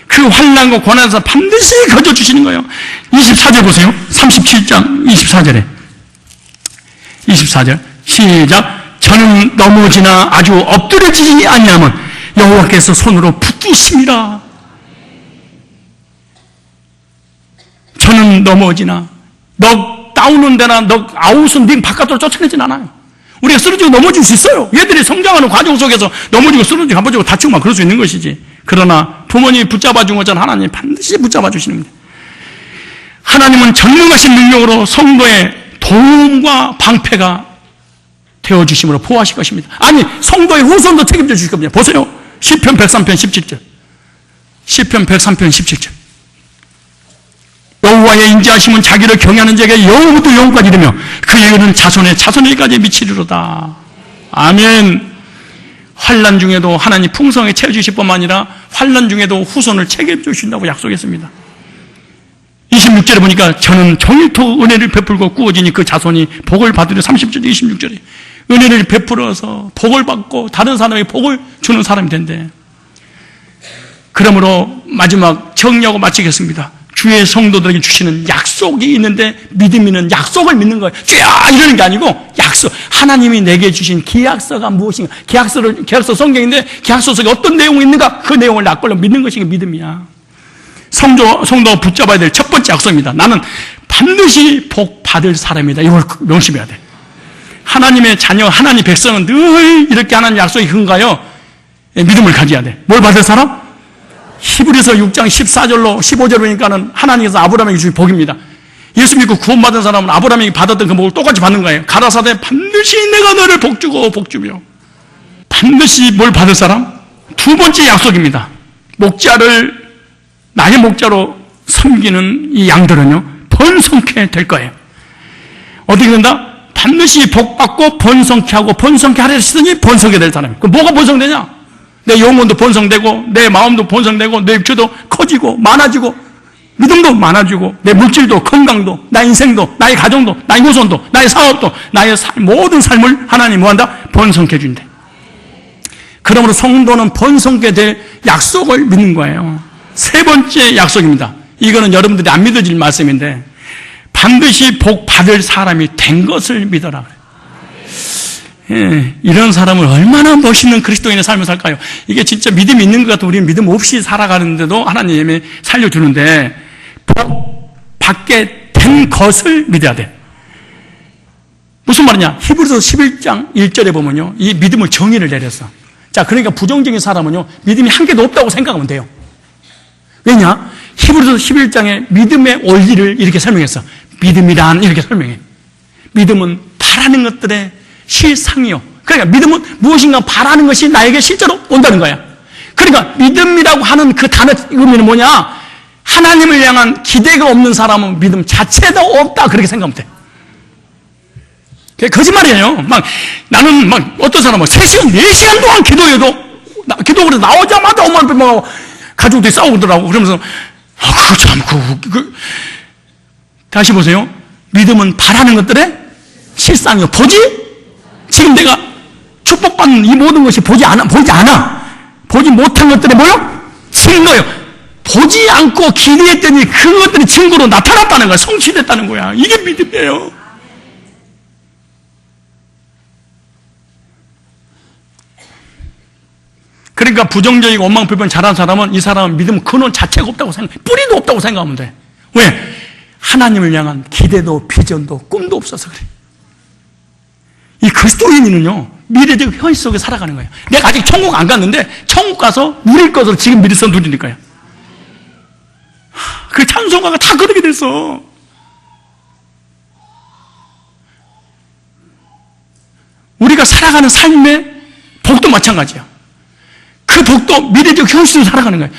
그 환난과 고난에서 반드시 건져주시는 거예요. 24절 보세요. 37장 24절에 24절 시작. 저는 넘어지나 아주 엎드려지지 아니하면 여호와께서 손으로 붙드심이라. 저는 넘어지나 넉 다운은 데나 넉 아웃은 링 바깥으로 쫓아내진 않아요. 우리가 쓰러지고 넘어질 수 있어요. 얘들이 성장하는 과정 속에서 넘어지고 쓰러지고 가보지고 다치고 막 그럴 수 있는 것이지. 그러나 부모님이 붙잡아 준 것처럼 하나님 반드시 붙잡아 주시는 겁니다. 하나님은 전능하신 능력으로 성도의 도움과 방패가 되어주심으로 보호하실 것입니다. 아니, 성도의 후손도 책임져 주실 겁니다. 보세요. 시편 103편 17절. 시편 103편 17절. 여호와의 인자하심은 자기를 경외하는 자에게 영원부터 영원까지 이르며 그의 의는 자손의 자손에게까지 미치리로다. 아멘. 환난 중에도 하나님 풍성하게 채워주실 뿐만 아니라 환난 중에도 후손을 책임져 주신다고 약속했습니다. 26절에 보니까 저는 정일토 은혜를 베풀고 꾸어지니 그 자손이 복을 받으려. 30절 26절에 은혜를 베풀어서 복을 받고 다른 사람에게 복을 주는 사람이 된대. 그러므로 마지막 정리하고 마치겠습니다. 주의 성도들에게 주시는 약속이 있는데 믿음이는 약속을 믿는 거예요. 주야 이러는 게 아니고 약속. 하나님이 내게 주신 계약서가 무엇인가. 계약서 성경인데 계약서 속에 어떤 내용이 있는가 그 내용을 낯걸로 믿는 것이 믿음이야. 성도가 붙잡아야 될 첫 번째 약속입니다. 나는 반드시 복 받을 사람이다. 이걸 명심해야 돼. 하나님의 자녀, 하나님 백성은 늘 이렇게 하나님 약속이 근거하여 믿음을 가져야 돼. 뭘 받을 사람? 히브리서 6장 14절로 15절 보니까는 하나님께서 아브라함에게 주신 복입니다. 예수 믿고 구원받은 사람은 아브라함이 받았던 그 복을 똑같이 받는 거예요. 가라사대 반드시 내가 너를 복주고 복주며. 반드시 뭘 받을 사람? 두 번째 약속입니다. 목자를 나의 목자로 섬기는 이 양들은요 번성케 될 거예요. 어떻게 된다? 반드시 복받고 번성케 하고 번성케 하려 했으니 번성케 될 사람이에요. 그럼 뭐가 번성되냐? 내 영혼도 번성되고 내 마음도 번성되고 내 육체도 커지고 많아지고 믿음도 많아지고 내 물질도 건강도 나의 인생도 나의 가정도 나의 후손도 나의 사업도 나의 모든 삶을 하나님 뭐한다? 번성케 해준대. 그러므로 성도는 번성케 될 약속을 믿는 거예요. 세 번째 약속입니다. 이거는 여러분들이 안 믿어질 말씀인데 반드시 복 받을 사람이 된 것을 믿어라. 예, 이런 사람을 얼마나 멋있는 그리스도인의 삶을 살까요? 이게 진짜 믿음이 있는 것 같아. 우리는 믿음 없이 살아가는데도 하나님이 살려주는데 복 받게 된 것을 믿어야 돼. 무슨 말이냐? 히브리서 11장 1절에 보면요 이 믿음을 정의를 내렸어. 자, 그러니까 부정적인 사람은요 믿음이 한 개도 없다고 생각하면 돼요. 왜냐? 히브리서 11장에 믿음의 원리를 이렇게 설명했어. 믿음이란 이렇게 설명해. 믿음은 바라는 것들의 실상이요. 그러니까 믿음은 무엇인가 바라는 것이 나에게 실제로 온다는 거야. 그러니까 믿음이라고 하는 그 단어 의미는 뭐냐? 하나님을 향한 기대가 없는 사람은 믿음 자체도 없다. 그렇게 생각하면 돼. 그게 거짓말이에요. 나는 어떤 사람은 3시간, 4시간 동안 기도해도 기도를 나오자마자 엄마 앞에 가족들이 싸우더라고. 그러면서 그거 참 다시 보세요. 믿음은 바라는 것들의 실상이요. 보지? 지금 내가 축복받는 이 모든 것이 보이지 않아. 보지 못한 것들이 뭐요? 증거요. 보지 않고 기대했더니 그것들이 증거로 나타났다는 거야. 성취됐다는 거야. 이게 믿음이에요. 그러니까 부정적이고 원망불평 잘하는 사람은 이 사람은 믿음 근원 자체가 없다고 생각, 뿌리도 없다고 생각하면 돼. 왜? 하나님을 향한 기대도 비전도 꿈도 없어서 그래. 이 그리스도인은요, 미래적 현실 속에 살아가는 거예요. 내가 아직 천국 안 갔는데 천국 가서 누릴 것을 지금 미래서 누리니까요. 그 찬송가가 다 그렇게 됐어. 우리가 살아가는 삶의 복도 마찬가지야. 그 복도 미래적 현실로 살아가는 거예요.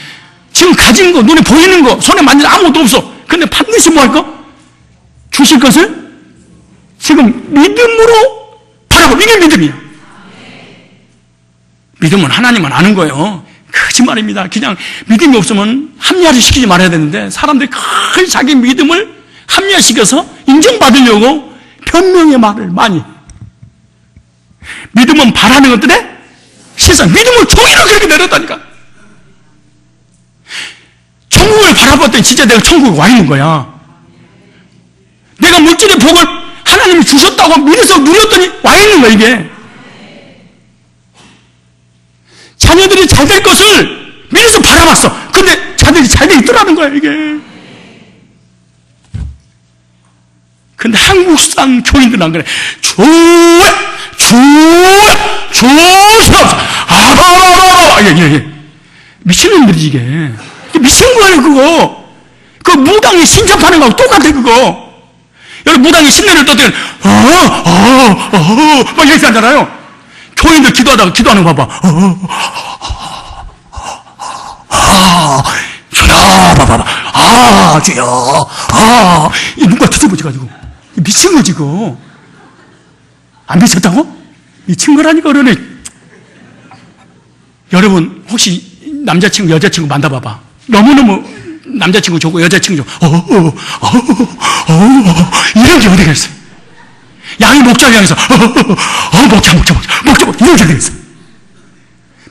지금 가진 거, 눈에 보이는 거, 손에 만지는 아무것도 없어. 근데 반드시 뭐 할까? 주실 것을 지금 믿음으로 바라보고, 이게 믿음이야. 믿음은 하나님만 아는 거예요. 거짓말입니다. 그냥 믿음이 없으면 합리화를 시키지 말아야 되는데, 사람들이 큰 자기 믿음을 합리화시켜서 인정받으려고 변명의 말을 많이. 믿음은 바라는 것들에 세상, 믿음을 종이로 그렇게 내렸다니까. 천국을 바라봤더니 진짜 내가 천국에 와 있는 거야. 내가 물질의 복을 하나님이 주셨다고 믿어서 누렸더니 와 있는 거야, 이게. 자녀들이 잘 될 것을 믿어서 바라봤어. 근데 자녀들이 잘 돼 있더라는 거야, 이게. 근데 한국산 교인들은 안 그래. 주시옵소서. 미친놈들이지, 이게. 미친 거예요, 그거. 그 무당이 신접하는 거하고 똑같아, 그거. 여러분, 무당이 신내를 떠들면, 막 이렇게 하잖아요. 교인들 기도하다가 기도하는 거 봐봐. 주여, 봐봐. 주여. 이 눈가 터져버려가지고. 미친 거지, 그거. 안 미쳤다고? 미친 거라니까, 그러네. 여러분, 혹시 남자친구, 여자친구 만나봐봐. 너무너무 남자친구 좋고 여자친구 좋고, 이런 게 어디 가있어요? 양이 목자를 향해서, 목자, 이렇게 되겠어.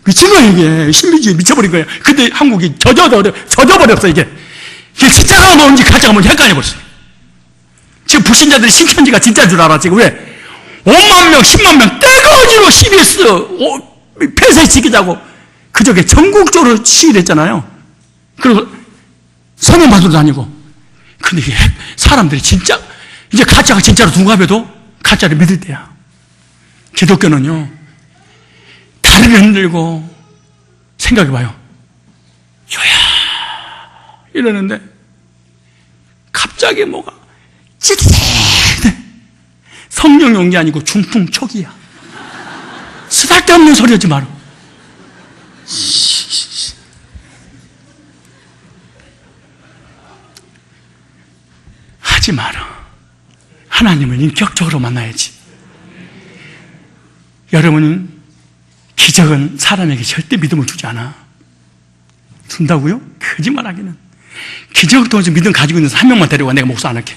미친 거야, 이게. 신비주의 미쳐버린 거야. 근데 한국이 젖어버렸어, 이게. 이게 진짜가 뭔지 가짜가 뭔지 헷갈려버렸어요. 지금 불신자들이 신천지가 진짜인 줄 알아, 지금. 왜? 5만 명, 10만 명, 떼거지로 CBS, 폐쇄시키자고. 그저께 전국적으로 시위를 했잖아요. 그리고 성령 받으러 다니고. 근데 이게 사람들이 진짜, 이제 가짜가 진짜로 둔갑해도 가짜를 믿을 때야. 기독교는요, 다리를 흔들고, 생각해봐요. 주야, 이러는데, 갑자기 뭐가, 찌릿해. 성령 용기 아니고 중풍 초기야. 쓰잘데없는 소리 하지 마라. 하지 마라. 하나님을 인격적으로 만나야지. 여러분은 기적은 사람에게 절대 믿음을 주지 않아. 준다고요? 거짓말하기는. 기적을 통해서 믿음 가지고 있는 한 명만 데려와. 내가 목사 안 할게.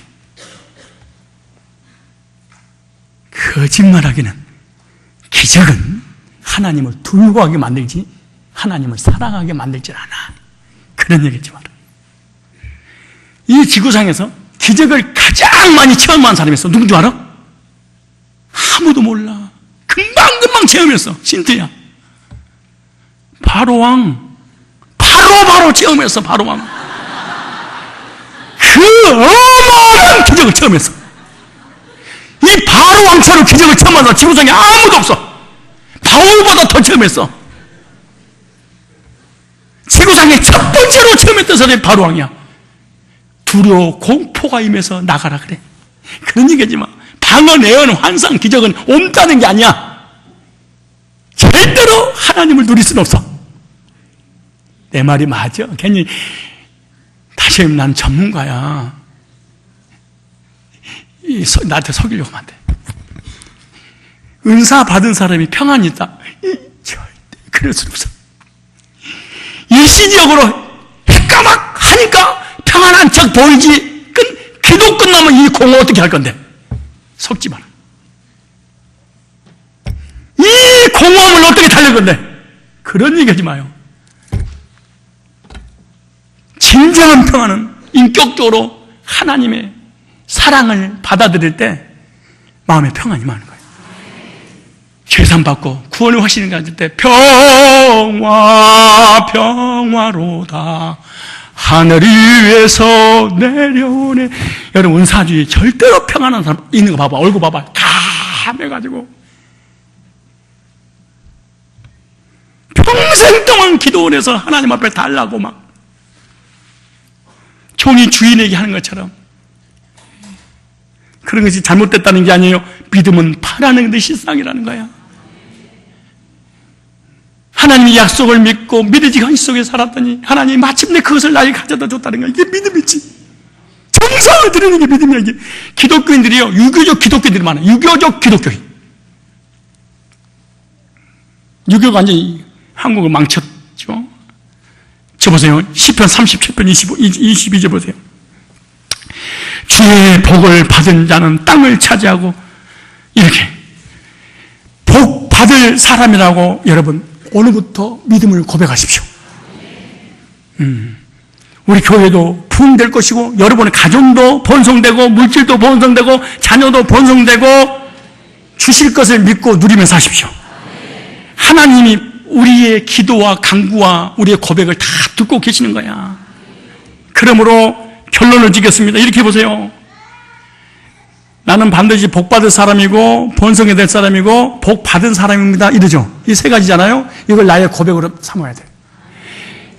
거짓말하기는. 기적은 하나님을 두려워하게 만들지 하나님을 사랑하게 만들질 않아. 그런 얘기지 마라. 이 지구상에서 기적을 가장 많이 체험한 사람이 있어. 누군지 알아? 아무도 몰라. 금방금방 체험했어. 신트야. 바로왕. 바로 체험했어. 바로왕. 그 어마어마한 기적을 체험했어. 이 바로왕처럼 기적을 체험한 사람 지구상에 아무도 없어. 바울보다 더 체험했어. 지구상에 첫 번째로 체험했던 사람이 바로왕이야. 두려워 공포가 임해서 나가라 그래. 그런 얘기하지만 방언, 예언, 환상, 기적은 옴다는 게 아니야. 절대로 하나님을 누릴 수는 없어. 내 말이 맞아. 괜히 다시 난 전문가야. 나한테 속이려고 하면 안 돼. 은사 받은 사람이 평안이 있다. 절대 그럴 수는 없어. 일시적으로 핵가막 하니까 평안한 척 보이지. 기도 끝나면 이 공허 어떻게 할 건데? 속지 마라. 이 공허함을 어떻게 달랠 건데? 그런 얘기 하지 마요. 진정한 평안은 인격적으로 하나님의 사랑을 받아들일 때 마음에 평안이 많은 거예요. 죄산받고 구원의 확신을 가질 때 평화로다 하늘 위에서 내려오네. 여러분, 은사주의 절대로 평안한 사람 있는 거 봐봐. 얼굴 봐봐. 감해가지고 평생 동안 기도원에서 하나님 앞에 달라고 막 종이 주인에게 하는 것처럼. 그런 것이 잘못됐다는 게 아니에요. 믿음은 바라는 듯이 쌍이라는 거야. 하나님의 약속을 믿고 믿음의 현실 속에 살았더니 하나님이 마침내 그것을 나에게 가져다 줬다는 거야. 이게 믿음이지. 정성을 드리는 게 믿음이야. 이게 기독교인들이요, 유교적 기독교인들이 많아요. 유교적 기독교인. 유교가 완전히 한국을 망쳤죠. 저 보세요. 시편 37편 22절 보세요. 주의 복을 받은 자는 땅을 차지하고, 이렇게 복 받을 사람이라고 여러분 오늘부터 믿음을 고백하십시오. 우리 교회도 부흥될 것이고, 여러분의 가정도 번성되고, 물질도 번성되고, 자녀도 번성되고, 주실 것을 믿고 누리며 사십시오. 하나님이 우리의 기도와 간구와 우리의 고백을 다 듣고 계시는 거야. 그러므로 결론을 짓겠습니다. 이렇게 보세요. 나는 반드시 복 받을 사람이고 번성이 될 사람이고 복 받은 사람입니다. 이러죠. 이 세 가지잖아요. 이걸 나의 고백으로 삼아야 돼.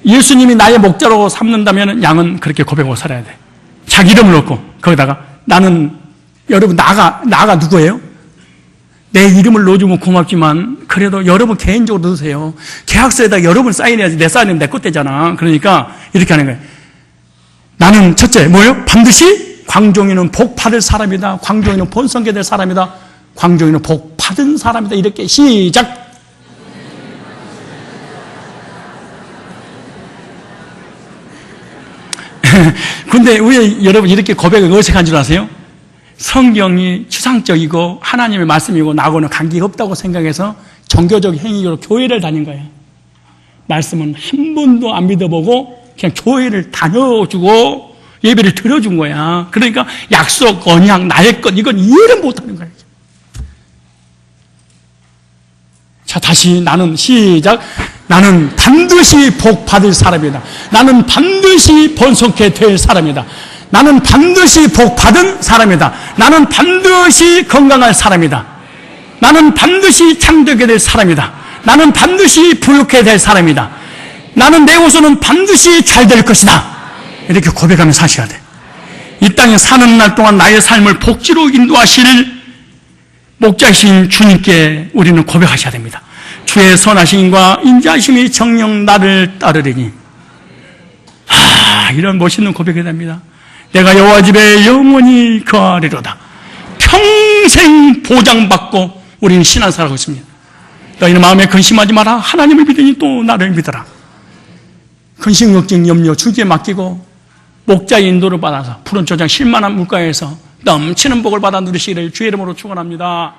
예수님이 나의 목자로 삼는다면 양은 그렇게 고백하고 살아야 돼. 자기 이름을 넣고 거기다가 나는, 여러분, 나가 누구예요? 내 이름을 넣어주면 고맙지만 그래도 여러분 개인적으로 넣으세요. 계약서에다 여러분 사인해야지. 내 사인은 내 것 되잖아. 그러니까 이렇게 하는 거예요. 나는 첫째 뭐예요? 반드시 광종이는 복 받을 사람이다. 광종이는 번성게 될 사람이다. 광종이는 복 받은 사람이다. 이렇게 시작. 근데 왜 여러분 이렇게 고백을 어색한 줄 아세요? 성경이 추상적이고 하나님의 말씀이고 나하고는 관계가 없다고 생각해서 종교적 행위로 교회를 다닌 거예요. 말씀은 한 번도 안 믿어보고 그냥 교회를 다녀주고 예배를 드려준 거야. 그러니까 약속, 언약, 나의 것, 이건 이해를 못하는 거예요. 자, 다시 나는 시작. 나는 반드시 복 받을 사람이다. 나는 반드시 번성케 될 사람이다. 나는 반드시 복 받은 사람이다. 나는 반드시 건강할 사람이다. 나는 반드시 창대하게 될 사람이다. 나는 반드시 부유하게 될 사람이다. 나는 내 후손은 반드시 잘 될 것이다. 이렇게 고백하며 사셔야 돼. 이 땅에 사는 날 동안 나의 삶을 복지로 인도하실 목자이신 주님께 우리는 고백하셔야 됩니다. 주의 선하심과 인자하심이 정녕 나를 따르리니. 이런 멋있는 고백이 됩니다. 내가 여호와 집에 영원히 거하리로다. 평생 보장받고 우리는 신앙생활하고 있습니다. 너희는 마음에 근심하지 마라. 하나님을 믿으니 또 나를 믿어라. 근심, 걱정, 염려 주께 맡기고 목자의 인도를 받아서 푸른 초장 쉴만한 물가에서 넘치는 복을 받아 누리시기를 주의 이름으로 축원합니다.